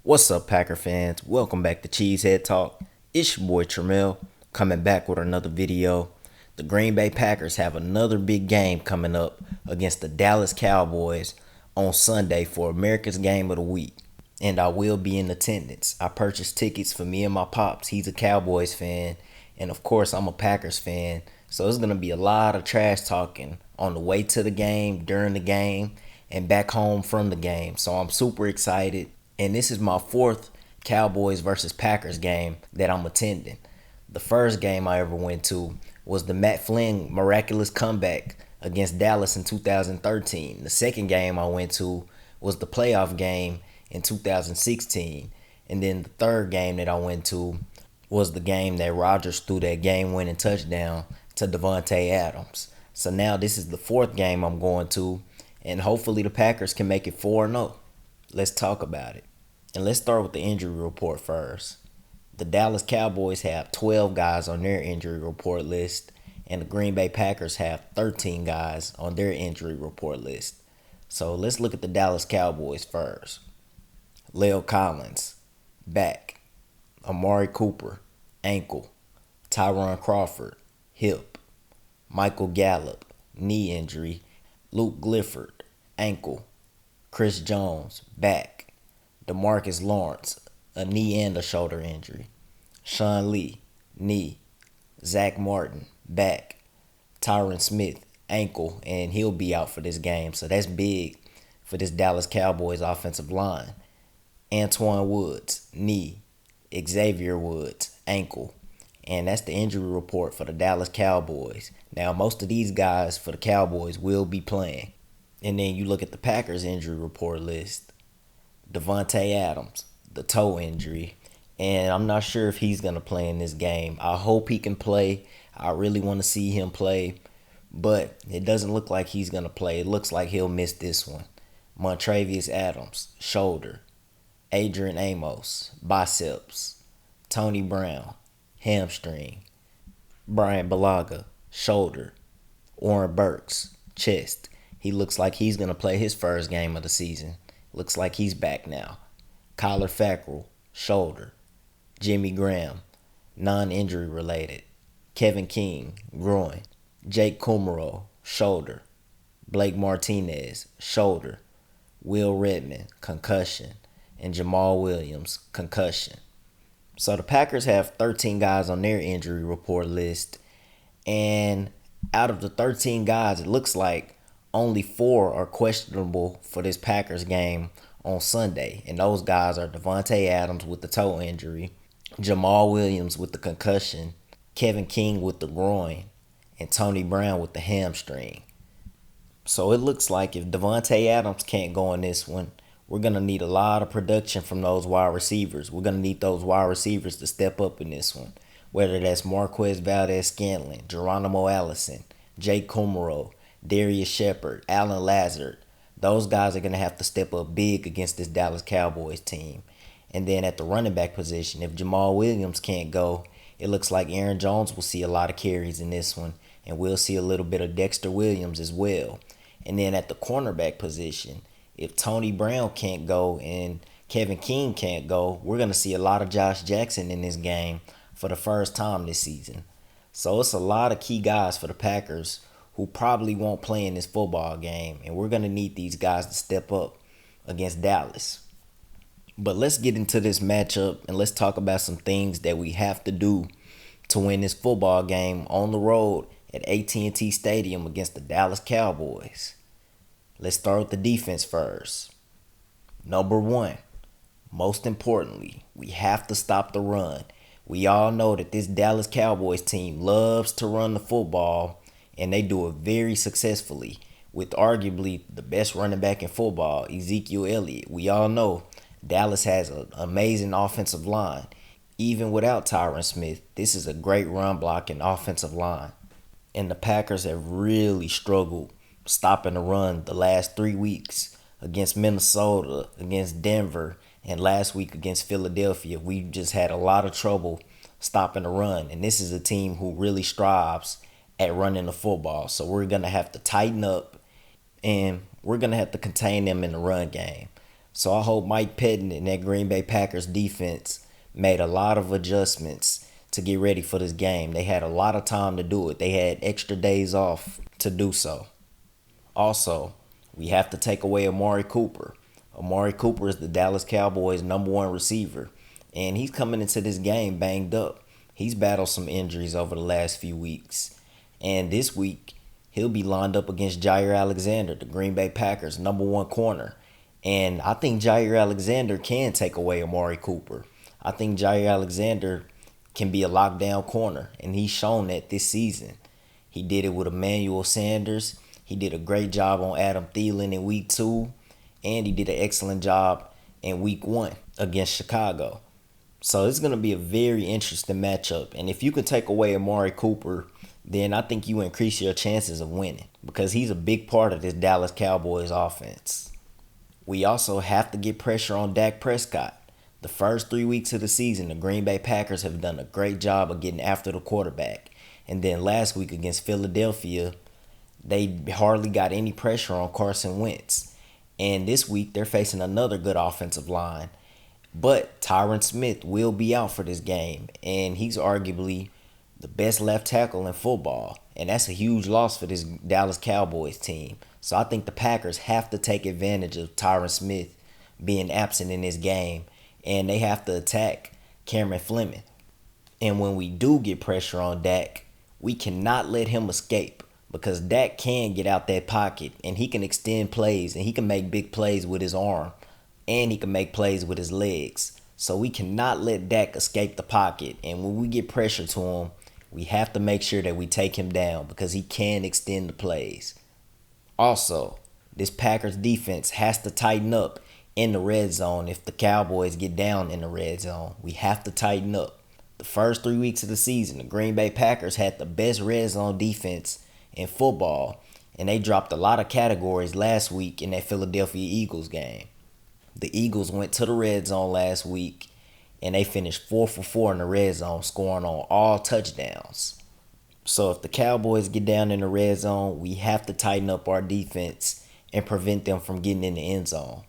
What's up, Packer fans? Welcome back to Cheesehead Talk. It's your boy Tramel coming back with another video. The Green Bay Packers have another big game coming up against the Dallas Cowboys on Sunday for America's Game of the Week. And I will be in attendance. I purchased tickets for me and my pops. He's a Cowboys fan. And of course, I'm a Packers fan. So it's going to be a lot of trash talking on the way to the game, during the game, and back home from the game. So I'm super excited. And this is my fourth Cowboys versus Packers game that I'm attending. The first game I ever went to was the Matt Flynn miraculous comeback against Dallas in 2013. The second game I went to was the playoff game in 2016. And then the third game that I went to was the game that Rodgers threw that game-winning touchdown to Davante Adams. So now this is the fourth game I'm going to, and hopefully the Packers can make it 4-0. Let's talk about it. And let's start with the injury report first. The Dallas Cowboys have 12 guys on their injury report list, and the Green Bay Packers have 13 guys on their injury report list. So let's look at the Dallas Cowboys first. La'el Collins, back. Amari Cooper, ankle. Tyron Crawford, hip. Michael Gallup, knee injury. Luke Gifford, ankle. Chris Jones, back. DeMarcus Lawrence, a knee and a shoulder injury. Sean Lee, knee. Zach Martin, back. Tyron Smith, ankle, and he'll be out for this game. So that's big for this Dallas Cowboys offensive line. Antoine Woods, knee. Xavier Woods, ankle. And that's the injury report for the Dallas Cowboys. Now, most of these guys for the Cowboys will be playing. And then you look at the Packers injury report list. Davante Adams, the toe injury. And I'm not sure if he's going to play in this game. I hope he can play. I really want to see him play. But it doesn't look like he's going to play. It looks like he'll miss this one. Montravius Adams, shoulder. Adrian Amos, biceps. Tony Brown, hamstring. Brian Balaga, shoulder. Oren Burks, chest. He looks like he's going to play his first game of the season. Looks like he's back now. Kyler Fackrell, shoulder. Jimmy Graham, non-injury related. Kevin King, groin. Jake Kummerow, shoulder. Blake Martinez, shoulder. Will Redmond, concussion. And Jamal Williams, concussion. So the Packers have 13 guys on their injury report list. And out of the 13 guys, it looks like only 4 are questionable for this Packers game on Sunday. And those guys are Davante Adams with the toe injury, Jamal Williams with the concussion, Kevin King with the groin, and Tony Brown with the hamstring. So it looks like if Davante Adams can't go in this one, we're going to need a lot of production from those wide receivers. We're going to need those wide receivers to step up in this one. Whether that's Marquez Valdez-Scantling, Geronimo Allison, Jake Kummerow, Darius Shepard, Alan Lazard. Those guys are going to have to step up big against this Dallas Cowboys team. And then at the running back position, if Jamal Williams can't go, it looks like Aaron Jones will see a lot of carries in this one. And we'll see a little bit of Dexter Williams as well. And then at the cornerback position, if Tony Brown can't go and Kevin King can't go, we're going to see a lot of Josh Jackson in this game for the first time this season. So it's a lot of key guys for the Packers who probably won't play in this football game. And we're going to need these guys to step up against Dallas. But let's get into this matchup and let's talk about some things that we have to do to win this football game on the road at AT&T Stadium against the Dallas Cowboys. Let's start with the defense first. Number 1, most importantly, we have to stop the run. We all know that this Dallas Cowboys team loves to run the football, and they do it very successfully with arguably the best running back in football, Ezekiel Elliott. We all know Dallas has an amazing offensive line. Even without Tyron Smith, this is a great run blocking offensive line. And the Packers have really struggled stopping the run the last 3 weeks against Minnesota, against Denver, and last week against Philadelphia. We just had a lot of trouble stopping the run. And this is a team who really strives at running the football. So we're going to have to tighten up and we're going to have to contain them in the run game. So I hope Mike Pettin and that Green Bay Packers defense made a lot of adjustments to get ready for this game. They had a lot of time to do it. They had extra days off to do so. Also, we have to take away Amari Cooper. Amari Cooper is the Dallas Cowboys' #1 receiver, and he's coming into this game banged up. He's battled some injuries over the last few weeks, and this week he'll be lined up against Jair Alexander, the Green Bay Packers' #1 corner. And I think Jair Alexander can take away Amari Cooper. I think Jair Alexander can be a lockdown corner, and he's shown that this season. He did it with Emmanuel Sanders. He did a great job on Adam Thielen in week 2, and he did an excellent job in week 1 against Chicago. So it's going to be a very interesting matchup. And if you can take away Amari Cooper, then I think you increase your chances of winning because he's a big part of this Dallas Cowboys offense. We also have to get pressure on Dak Prescott. The first 3 weeks of the season, the Green Bay Packers have done a great job of getting after the quarterback. And then last week against Philadelphia, they hardly got any pressure on Carson Wentz. And this week, they're facing another good offensive line. But Tyron Smith will be out for this game, and he's arguably the best left tackle in football. And that's a huge loss for this Dallas Cowboys team. So I think the Packers have to take advantage of Tyron Smith being absent in this game, and they have to attack Cameron Fleming. And when we do get pressure on Dak, we cannot let him escape because Dak can get out that pocket, and he can extend plays, and he can make big plays with his arm, and he can make plays with his legs. So we cannot let Dak escape the pocket. And when we get pressure to him, we have to make sure that we take him down because he can extend the plays. Also, this Packers defense has to tighten up in the red zone if the Cowboys get down in the red zone. We have to tighten up. The first 3 weeks of the season, the Green Bay Packers had the best red zone defense in football, and they dropped a lot of categories last week in that Philadelphia Eagles game. The Eagles went to the red zone last week, and they finished 4 for 4 in the red zone, scoring on all touchdowns. So if the Cowboys get down in the red zone, we have to tighten up our defense and prevent them from getting in the end zone.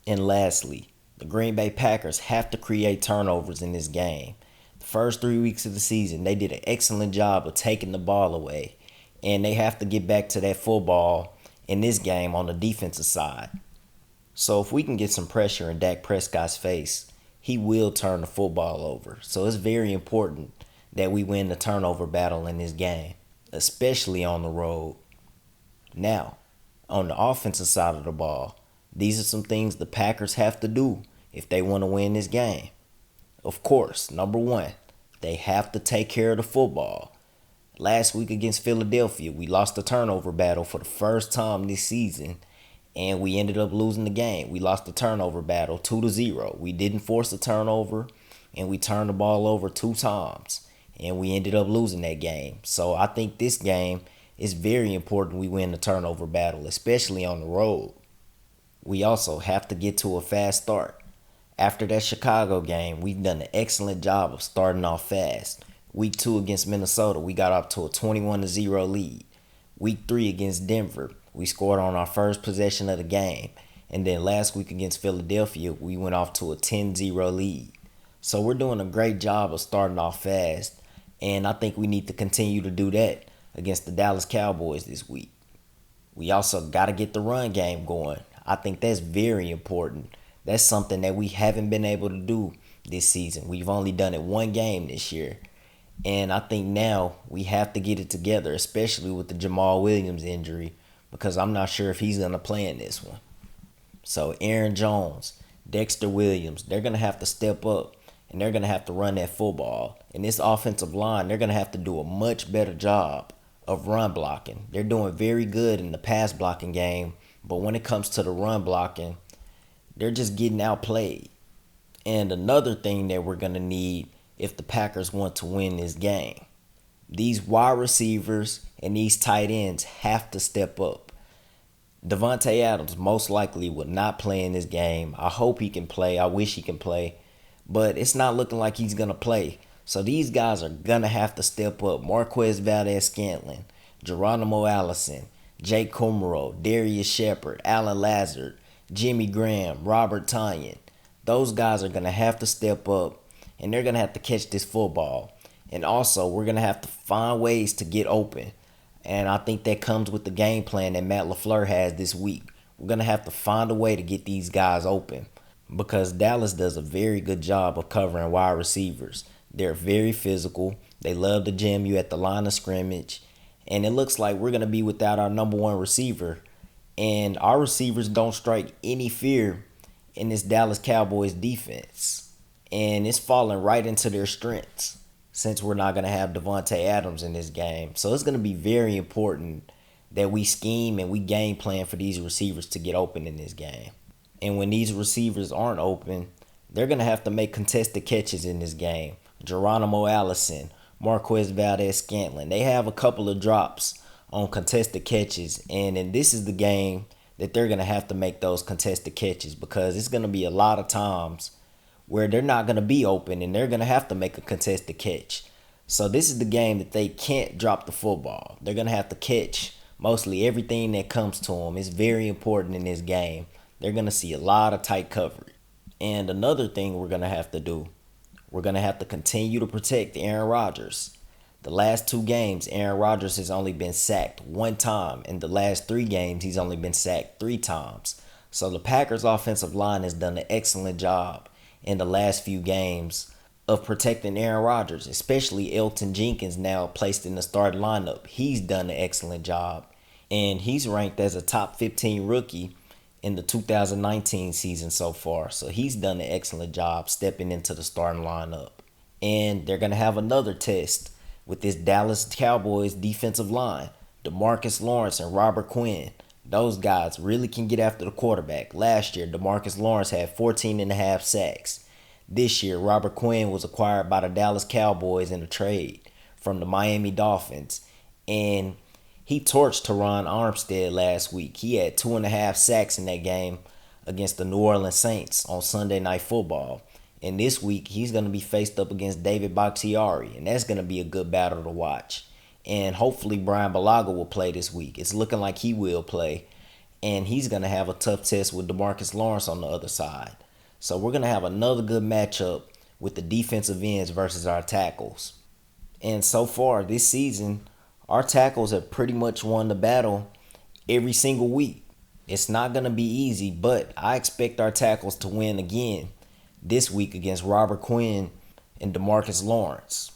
And lastly, the Green Bay Packers have to create turnovers in this game. The first 3 weeks of the season, they did an excellent job of taking the ball away, and they have to get back to that football in this game on the defensive side. So if we can get some pressure in Dak Prescott's face, he will turn the football over. So it's very important that we win the turnover battle in this game, especially on the road. Now, on the offensive side of the ball, these are some things the Packers have to do if they want to win this game. Of course, number 1, they have to take care of the football. Last week against Philadelphia, we lost the turnover battle for the first time this season, and we ended up losing the game. We lost the turnover battle 2-0. We didn't force a turnover, and we turned the ball over 2 times, and we ended up losing that game. So I think this game is very important we win the turnover battle, especially on the road. We also have to get to a fast start. After that Chicago game, we've done an excellent job of starting off fast. Week 2 against Minnesota, we got up to a 21-0 lead. Week 3 against Denver, we scored on our first possession of the game. And then last week against Philadelphia, we went off to a 10-0 lead. So we're doing a great job of starting off fast. And I think we need to continue to do that against the Dallas Cowboys this week. We also got to get the run game going. I think that's very important. That's something that we haven't been able to do this season. We've only done it 1 game this year. And I think now we have to get it together, especially with the Jamal Williams injury, because I'm not sure if he's going to play in this one. So Aaron Jones, Dexter Williams, they're going to have to step up, and they're going to have to run that football. And this offensive line, they're going to have to do a much better job of run blocking. They're doing very good in the pass blocking game, but when it comes to the run blocking, they're just getting outplayed. And another thing that we're going to need if the Packers want to win this game, these wide receivers and these tight ends have to step up. Devontae Adams most likely will not play in this game. I hope he can play. I wish he can play. But it's not looking like he's going to play. So these guys are going to have to step up. Marquez Valdes-Scantling, Geronimo Allison, Jake Kummerow, Darius Shepard, Alan Lazard. Jimmy Graham, Robert Tonyan. Those guys are going to have to step up and they're going to have to catch this football. And also, we're going to have to find ways to get open. And I think that comes with the game plan that Matt LaFleur has this week. We're going to have to find a way to get these guys open because Dallas does a very good job of covering wide receivers. They're very physical. They love to jam you at the line of scrimmage. And it looks like we're going to be without our number one receiver. And our receivers don't strike any fear in this Dallas Cowboys defense. And it's falling right into their strengths since we're not going to have Devontae Adams in this game. So it's going to be very important that we scheme and we game plan for these receivers to get open in this game. And when these receivers aren't open, they're going to have to make contested catches in this game. Geronimo Allison, Marquez Valdez-Scantling, they have a couple of drops on contested catches. And this is the game that they're going to have to make those contested catches because it's going to be a lot of times where they're not going to be open and they're going to have to make a contested catch. So this is the game that they can't drop the football. They're going to have to catch mostly everything that comes to them. It's very important in this game. They're going to see a lot of tight coverage. And another thing we're going to have to do, we're going to have to continue to protect Aaron Rodgers. The last 2 games, Aaron Rodgers has only been sacked 1 time. In the last 3 games, he's only been sacked 3 times. So the Packers offensive line has done an excellent job in the last few games of protecting Aaron Rodgers, especially Elton Jenkins now placed in the starting lineup. He's done an excellent job. And he's ranked as a top 15 rookie in the 2019 season so far. So he's done an excellent job stepping into the starting lineup. And they're going to have another test with this Dallas Cowboys defensive line. DeMarcus Lawrence and Robert Quinn. Those guys really can get after the quarterback. Last year, DeMarcus Lawrence had 14.5 sacks. This year, Robert Quinn was acquired by the Dallas Cowboys in a trade from the Miami Dolphins. And he torched Teron Armstead last week. He had 2.5 sacks in that game against the New Orleans Saints on Sunday Night Football. And this week, he's going to be faced up against David Bakhtiari. And that's going to be a good battle to watch. And hopefully Brian Bulaga will play this week. It's looking like he will play. And he's going to have a tough test with DeMarcus Lawrence on the other side. So we're going to have another good matchup with the defensive ends versus our tackles. And so far this season, our tackles have pretty much won the battle every single week. It's not going to be easy, but I expect our tackles to win again this week against Robert Quinn and DeMarcus Lawrence.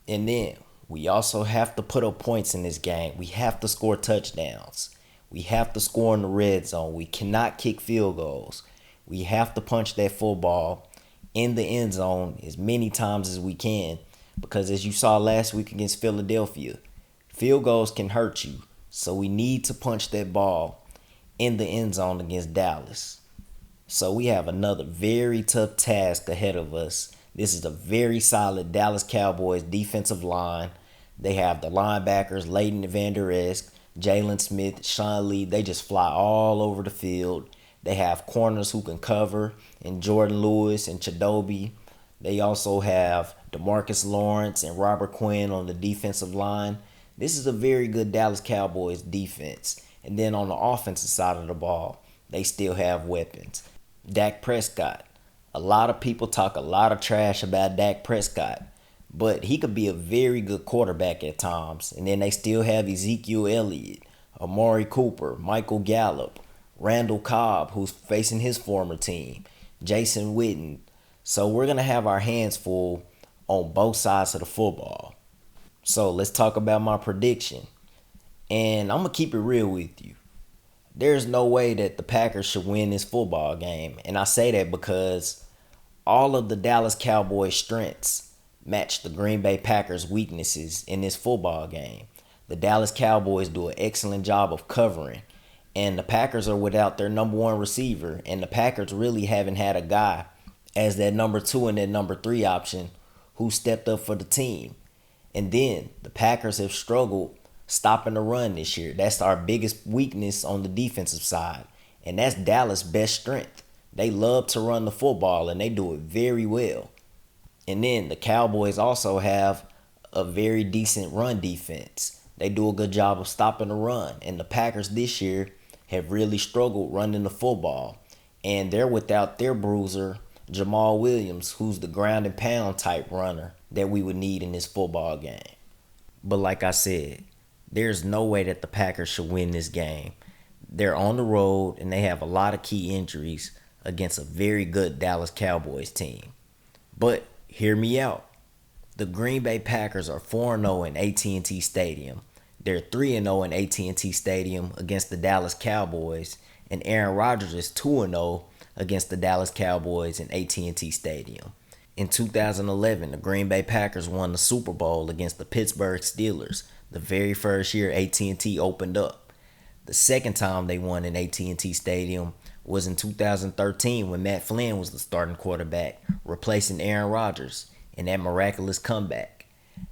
And then we also have to put up points in this game. We have to score touchdowns. We have to score in the red zone. We cannot kick field goals. We have to punch that football in the end zone as many times as we can because as you saw last week against Philadelphia, field goals can hurt you. So we need to punch that ball in the end zone against Dallas. So we have another very tough task ahead of us. This is a very solid Dallas Cowboys defensive line. They have the linebackers, Leighton Vander Esch, Jalen Smith, Sean Lee. They just fly all over the field. They have corners who can cover, and Jordan Lewis and Chidobe. They also have DeMarcus Lawrence and Robert Quinn on the defensive line. This is a very good Dallas Cowboys defense. And then on the offensive side of the ball, they still have weapons. Dak Prescott. A lot of people talk a lot of trash about Dak Prescott, but he could be a very good quarterback at times. And then they still have Ezekiel Elliott, Amari Cooper, Michael Gallup, Randall Cobb, who's facing his former team, Jason Witten. So we're going to have our hands full on both sides of the football. So let's talk about my prediction. And I'm going to keep it real with you. There's no way that the Packers should win this football game. And I say that because all of the Dallas Cowboys' strengths match the Green Bay Packers' weaknesses in this football game. The Dallas Cowboys do an excellent job of covering. And the Packers are without their number one receiver. And the Packers really haven't had a guy as that number 2 and that number 3 option who stepped up for the team. And then the Packers have struggled stopping the run this year. That's our biggest weakness on the defensive side. And that's Dallas' best strength. They love to run the football and they do it very well. And then the Cowboys also have a very decent run defense. They do a good job of stopping the run. And the Packers this year, have really struggled running the football, and they're without their bruiser, Jamal Williams, who's the ground and pound type runner that we would need in this football game. But like I said, there's no way that the Packers should win this game. They're on the road and they have a lot of key injuries against a very good Dallas Cowboys team. But hear me out. The Green Bay Packers are 4-0 in AT&T Stadium. They're 3-0 in AT&T Stadium against the Dallas Cowboys, and Aaron Rodgers is 2-0 against the Dallas Cowboys in AT&T Stadium. In 2011, the Green Bay Packers won the Super Bowl against the Pittsburgh Steelers, the very first year AT&T opened up. The second time they won in AT&T Stadium was in 2013 when Matt Flynn was the starting quarterback, replacing Aaron Rodgers in that miraculous comeback.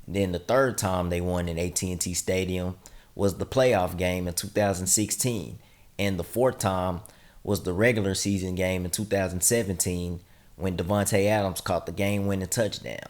Then the third time they won in AT&T Stadium was the playoff game in 2016, and the fourth time was the regular season game in 2017 when Devontae Adams caught the game-winning touchdown.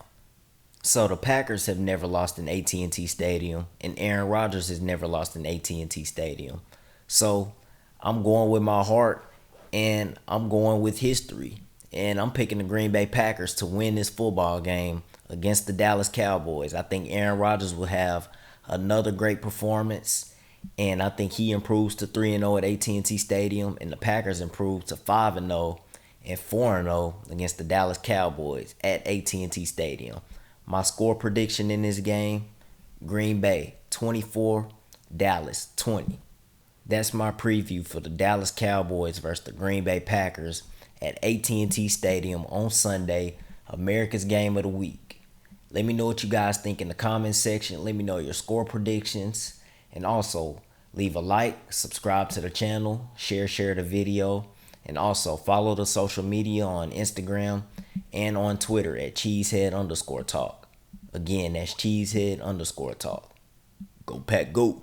So the Packers have never lost in AT&T Stadium, and Aaron Rodgers has never lost in AT&T Stadium. So I'm going with my heart, and I'm going with history. And I'm picking the Green Bay Packers to win this football game against the Dallas Cowboys. I think Aaron Rodgers will have another great performance, and I think he improves to 3-0 at AT&T Stadium, and the Packers improve to 5-0 and 4-0 against the Dallas Cowboys at AT&T Stadium. My score prediction in this game, Green Bay 24, Dallas 20. That's my preview for the Dallas Cowboys versus the Green Bay Packers at AT&T Stadium on Sunday, America's Game of the Week. Let me know what you guys think in the comments section. Let me know your score predictions. And also, leave a like, subscribe to the channel, share the video, and also follow the social media on Instagram and on Twitter at Cheesehead_talk. Again, that's Cheesehead_talk. Go Pack, go!